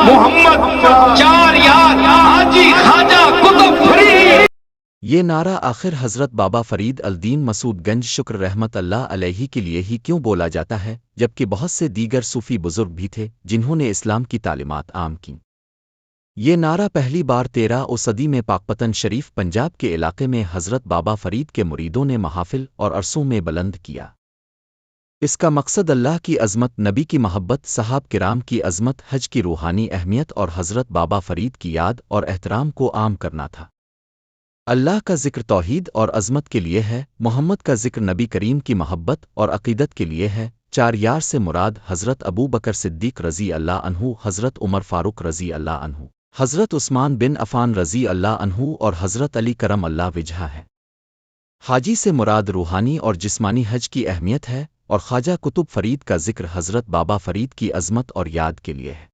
محمد چار یار حاجی خواجہ قطب فرید۔ یہ نعرہ آخر حضرت بابا فرید الدین مسعود گنج شکر رحمت اللہ علیہ کے لیے ہی کیوں بولا جاتا ہے، جبکہ بہت سے دیگر صوفی بزرگ بھی تھے جنہوں نے اسلام کی تعلیمات عام کیں؟ یہ نعرہ پہلی بار 13 صدی میں پاکپتن شریف پنجاب کے علاقے میں حضرت بابا فرید کے مریدوں نے محافل اور عرصوں میں بلند کیا۔ اس کا مقصد اللہ کی عظمت، نبی کی محبت، صحابہ کرام کی عظمت، حج کی روحانی اہمیت اور حضرت بابا فرید کی یاد اور احترام کو عام کرنا تھا۔ اللہ کا ذکر توحید اور عظمت کے لیے ہے، محمد کا ذکر نبی کریم کی محبت اور عقیدت کے لیے ہے۔ چار یار سے مراد حضرت ابو بکر صدیق رضی اللہ عنہ، حضرت عمر فاروق رضی اللہ عنہ، حضرت عثمان بن عفان رضی اللہ عنہ اور حضرت علی کرم اللہ وجہہ ہے۔ حاجی سے مراد روحانی اور جسمانی حج کی اہمیت ہے، اور خواجہ قطب فرید کا ذکر حضرت بابا فرید کی عظمت اور یاد کے لیے ہے۔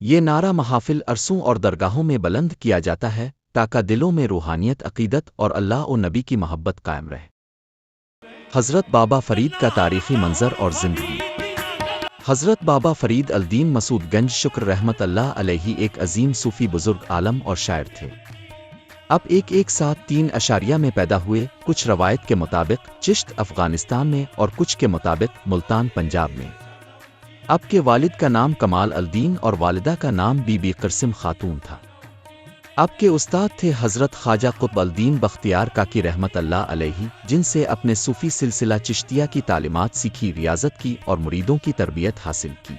یہ نعرہ محافل، عرصوں اور درگاہوں میں بلند کیا جاتا ہے تاکہ دلوں میں روحانیت، عقیدت اور اللہ و نبی کی محبت قائم رہے۔ حضرت بابا فرید کا تاریخی منظر اور زندگی۔ حضرت بابا فرید الدین مسعود گنج شکر رحمت اللہ علیہ ایک عظیم صوفی بزرگ، عالم اور شاعر تھے۔ اب 113 میں پیدا ہوئے، کچھ روایت کے مطابق چشت افغانستان میں اور کچھ کے مطابق ملتان پنجاب میں۔ اب کے والد کا نام کمال الدین اور والدہ کا نام بی بی قرسم خاتون تھا۔ اب کے استاد تھے حضرت خواجہ قطب الدین بختیار کاکی رحمت اللہ علیہ، جن سے اپنے صوفی سلسلہ چشتیہ کی تعلیمات سیکھی، ریاضت کی اور مریدوں کی تربیت حاصل کی۔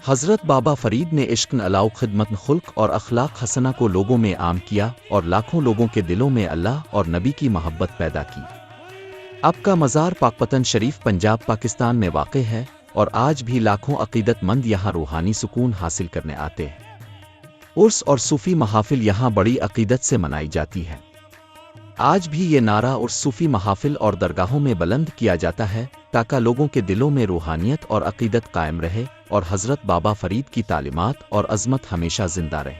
حضرت بابا فرید نے عشق علاؤ، خدمت، خلق اور اخلاق حسنہ کو لوگوں میں عام کیا اور لاکھوں لوگوں کے دلوں میں اللہ اور نبی کی محبت پیدا کی۔ اب کا مزار پاکپتن شریف پنجاب پاکستان میں واقع ہے، اور آج بھی لاکھوں عقیدت مند یہاں روحانی سکون حاصل کرنے آتے ہیں۔ عرس اور صوفی محافل یہاں بڑی عقیدت سے منائی جاتی ہے۔ آج بھی یہ نعرہ عرس، صوفی محافل اور درگاہوں میں بلند کیا جاتا ہے تاکہ لوگوں کے دلوں میں روحانیت اور عقیدت قائم رہے اور حضرت بابا فرید کی تعلیمات اور عظمت ہمیشہ زندہ رہے۔